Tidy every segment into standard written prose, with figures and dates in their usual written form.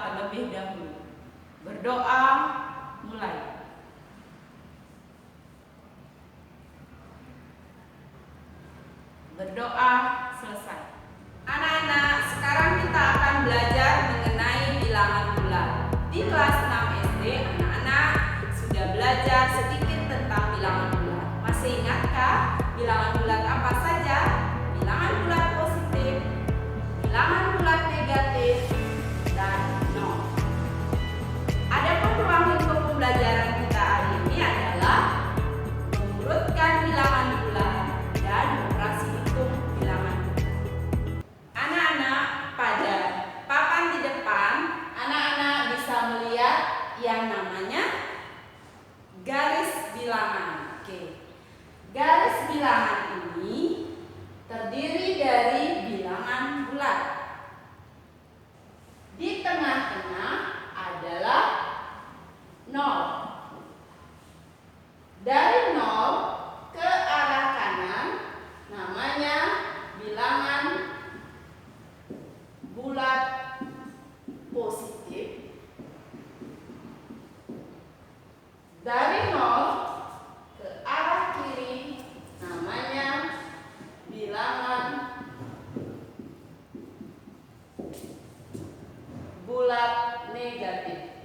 terlebih dahulu. Berdoa, mulai. Berdoa, selesai. Anak-anak, sekarang kita akan belajar mengenai bilangan bulat. Di kelas 6 SD, anak-anak sudah belajar sedikit tentang bilangan bulat. Masih ingatkah bilangan bulat apa saja? Bilangan bulat positif, bilangan bulat negatif, dan nol. Adapun ruang lingkup pembelajaran kita hari ini adalah mengurutkan bilangan bulat dan operasi hitung bilangan bulat. Anak-anak, pada papan di depan, anak-anak bisa melihat yang namanya garis bilangan. Oke. Garis bilangan ini terdiri dari bilangan bulat. Di tengah-tengah adalah 0. Dari 0 ke arah kanan namanya bilangan bulat positif. Dari 0 ke arah kiri namanya bilangan bulat negatif.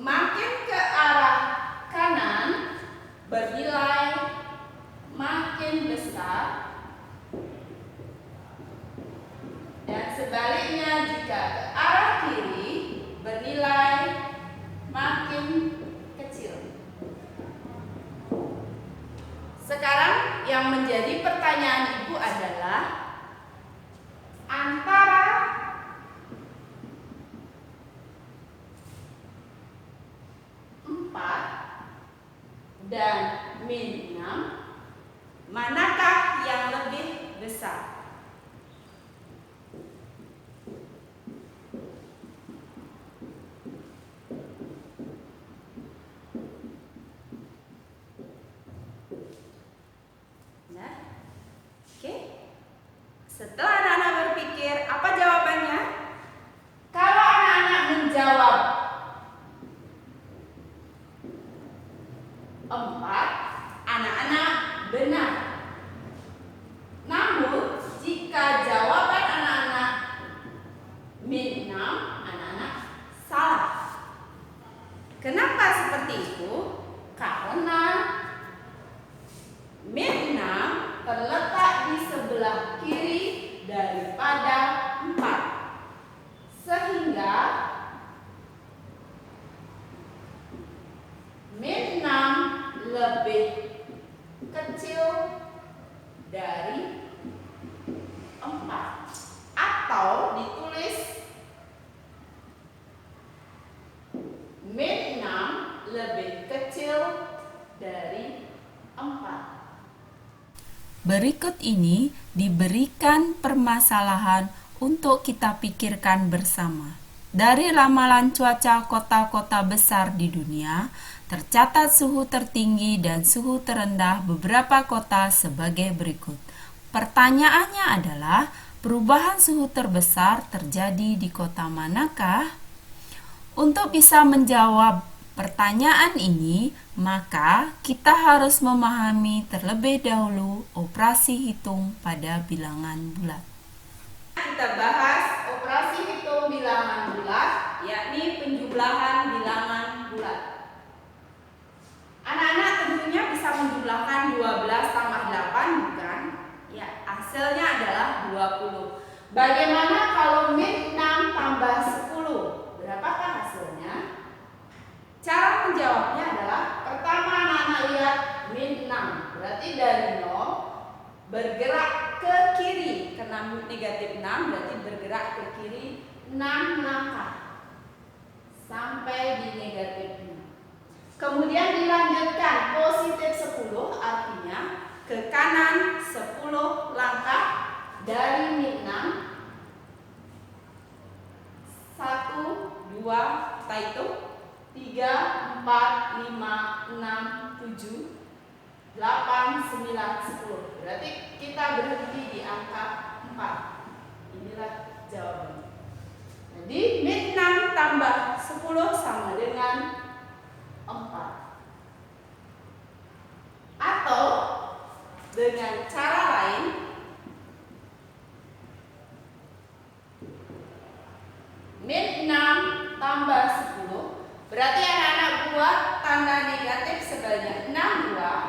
Makin ke arah kanan bernilai makin besar, dan sebaliknya jika ke arah kiri bernilai makin kecil. Sekarang yang menjadi pertanyaan ibu adalah antara 4 dan min 6, manakah yang lebih besar? Nah, oke. Setelah anak-anak berpikir, apa jawabannya? Kalau anak-anak menjawab 4, anak-anak benar. Namun, jika jawaban anak-anak min 6, anak-anak salah. Kenapa seperti itu? Karena min 6 terletak di sebelah kiri daripada 4. Sehingga min 6 lebih kecil dari 4. Atau ditulis min 6 lebih kecil dari 4. Berikut ini diberikan permasalahan untuk kita pikirkan bersama. Dari ramalan cuaca kota-kota besar di dunia, tercatat suhu tertinggi dan suhu terendah beberapa kota sebagai berikut. Pertanyaannya adalah, perubahan suhu terbesar terjadi di kota manakah? Untuk bisa menjawab pertanyaan ini, maka kita harus memahami terlebih dahulu operasi hitung pada bilangan bulat. Kita bahas operasi hitung bilangan bulat, yakni penjumlahan bilangan bulat. Anak-anak tentunya bisa menjumlahkan 12 tambah 8, bukan? Ya, hasilnya adalah 20. Bagaimana kalau min 6 tambah 10? Berapakah hasilnya? Cara menjawabnya adalah, pertama anak-anak lihat min 6, berarti dari 0 bergerak ke kiri, karena negatif 6 berarti bergerak ke kiri 6 langkah sampai di negatif 6. Kemudian dilanjutkan positif 10, artinya ke kanan 10 langkah dari min 6. 1, 2, kita hitung 3, 4, 5, 6, 7, 8, 9, 10. Berarti kita berhenti di angka 4. Ini min 6 tambah 10. Berarti anak-anak buat tanda negatif sebanyak 6 buah.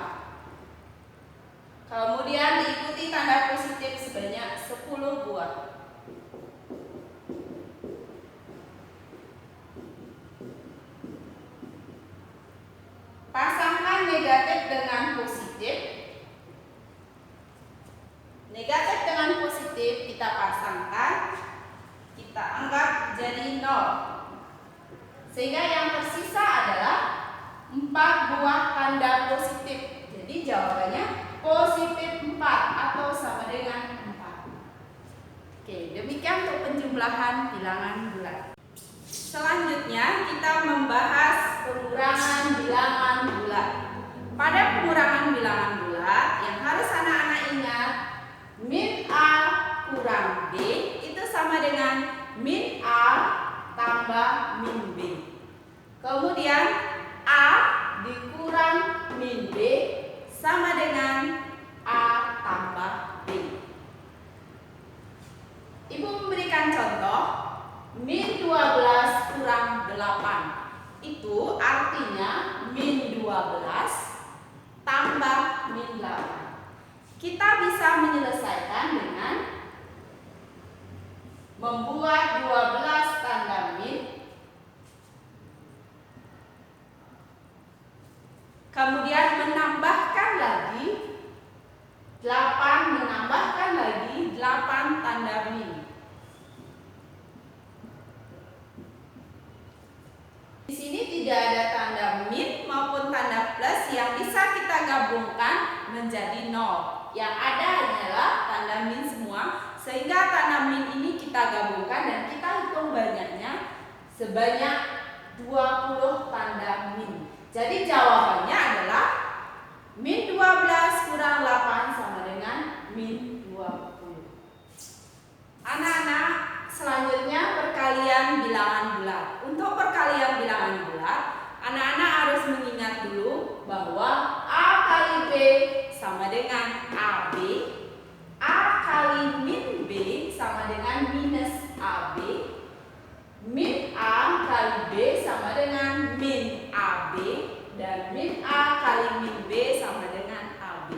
Kemudian diikuti tanda positif sebanyak 10 buah. Pasangkan negatif dengan positif. Negatif dengan positif kita pasangkan, kita anggap jadi 0. Sehingga yang tersisa adalah 4 buah tanda positif. Jadi jawabannya positif 4 atau sama dengan 4. Oke, demikian untuk penjumlahan bilangan bulat. Selanjutnya kita membahas pengurangan bilangan bulat. Pada pengurangan bilangan bulat yang harus anak-anak ingat, min A kurang B itu sama dengan min A tambah min B. Kemudian A dikurang min B sama dengan A tambah B. Ibu memberikan contoh min 12 kurang 8. Itu artinya min 12 tambah min 8. Kita bisa menyelesaikan dengan membuat 12 tanda min, kemudian menambahkan lagi 8, menambahkan lagi 8 tanda min. Di sini tidak ada tanda min maupun tanda plus yang bisa kita gabungkan menjadi 0. Yang ada hanyalah tanda min semua, sehingga tanda min ini kita gabungkan dan kita hitung banyaknya sebanyak 20 tanda min. Jadi jawabannya adalah min 12 kurang 8 sama dengan min 20. Anak-anak, selanjutnya perkalian bilangan bulat. Untuk perkalian bilangan bulat, anak-anak harus mengingat dulu bahwa A kali B sama dengan AB, A kali min B sama dengan minus AB, min A kali B sama dengan min AB, dan min A kali min B sama dengan AB.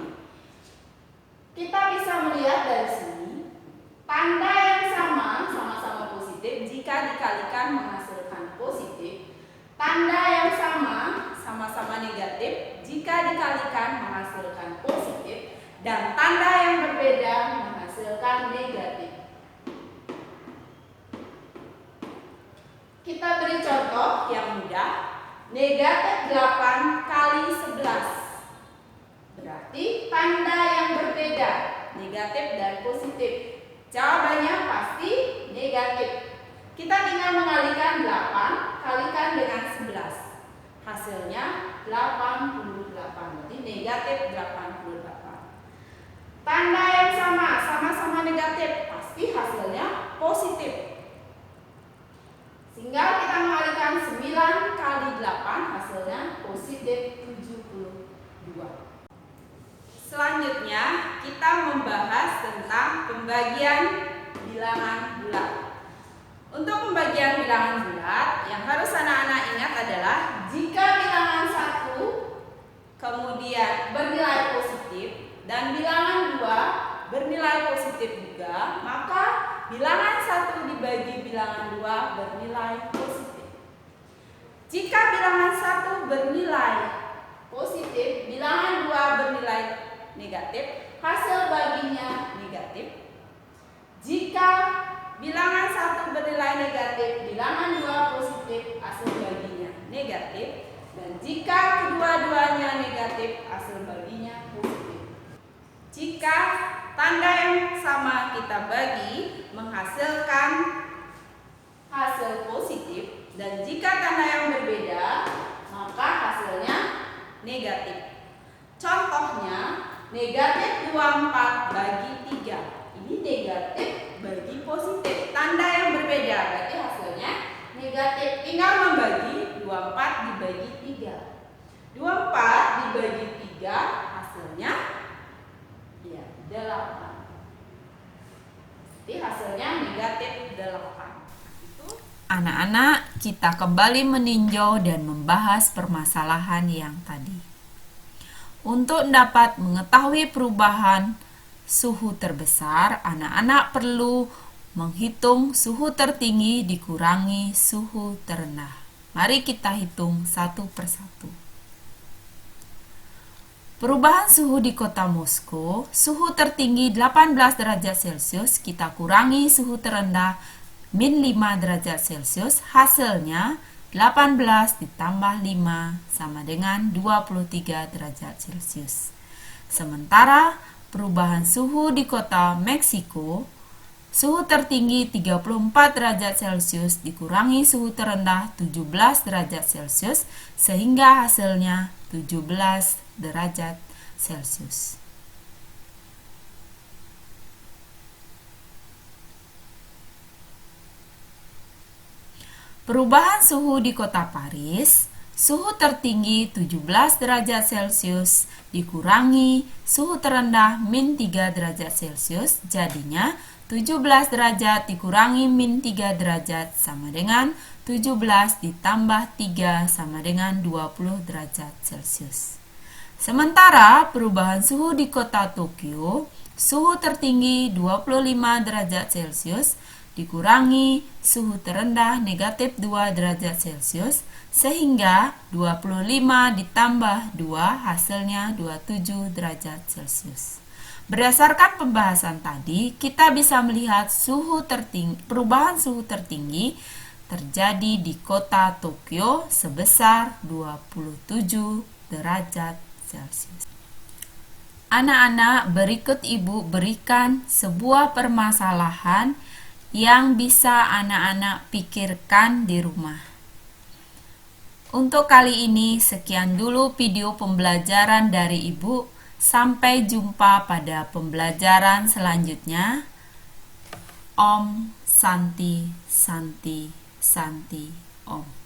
Kita bisa melihat dari sini, tanda yang sama-sama positif jika dikalikan menghasilkan positif. Tanda yang sama-sama negatif jika dikalikan menghasilkan positif. Dan tanda yang berbeda menghasilkan negatif. Kita beri contoh yang mudah. Negatif 8 kali 11. Berarti tanda yang berbeda, negatif dan positif. Jawabannya pasti negatif. Kita tinggal mengalikan 8 kalikan dengan 11. Hasilnya 88. Berarti negatif 88. Tanda yang sama-sama negatif, pasti hasilnya positif. Sehingga kita mengalikan 9 kali 8, hasilnya positif 72. Selanjutnya kita membahas tentang pembagian bilangan bulat. Untuk pembagian bilangan bulat yang harus anak-anak ingat adalah jika bilangan 1 kemudian bernilai positif dan bilangan 2 bernilai positif juga, maka bilangan 1 dibagi bilangan 2 bernilai positif. Jika bilangan 1 bernilai positif, bilangan 2 bernilai negatif, hasil baginya negatif. Jika bilangan 1 bernilai negatif, bilangan 2 positif, hasil baginya negatif. Dan jika kedua-duanya negatif, hasil baginya positif. Jika tanda yang sama kita bagi menghasilkan hasil positif, dan jika tanda yang berbeda maka hasilnya negatif. Contohnya negatif 24 bagi 3. Ini negatif bagi positif. Tanda yang berbeda berarti hasilnya negatif. Tinggal membagi 24 dibagi 3. 24 dibagi 3 hasilnya 8. Jadi hasilnya negatif 8. Itu anak-anak, kita kembali meninjau dan membahas permasalahan yang tadi. Untuk dapat mengetahui perubahan suhu terbesar, anak-anak perlu menghitung suhu tertinggi dikurangi suhu terendah. Mari kita hitung satu persatu. Perubahan suhu di kota Moskow, suhu tertinggi 18 derajat Celcius, kita kurangi suhu terendah min 5 derajat Celcius, hasilnya 18 ditambah 5 sama dengan 23 derajat Celcius. Sementara perubahan suhu di kota Meksiko, suhu tertinggi 34 derajat Celcius dikurangi suhu terendah 17 derajat Celcius, sehingga hasilnya 17 derajat Celcius. Perubahan suhu di kota Paris, suhu tertinggi 17 derajat Celcius dikurangi suhu terendah min 3 derajat Celcius, jadinya 17 derajat dikurangi min 3 derajat sama dengan 17 ditambah 3 sama dengan 20 derajat Celcius. Sementara perubahan suhu di kota Tokyo, suhu tertinggi 25 derajat Celcius dikurangi suhu terendah negatif 2 derajat Celcius, sehingga 25 ditambah 2 hasilnya 27 derajat Celcius. Berdasarkan pembahasan tadi, kita bisa melihat perubahan suhu tertinggi terjadi di kota Tokyo sebesar 27 derajat Celcius. Anak-anak, berikut Ibu berikan sebuah permasalahan yang bisa anak-anak pikirkan di rumah. Untuk kali ini, sekian dulu video pembelajaran dari Ibu. Sampai jumpa pada pembelajaran selanjutnya. Om Santi Santi Santi Om.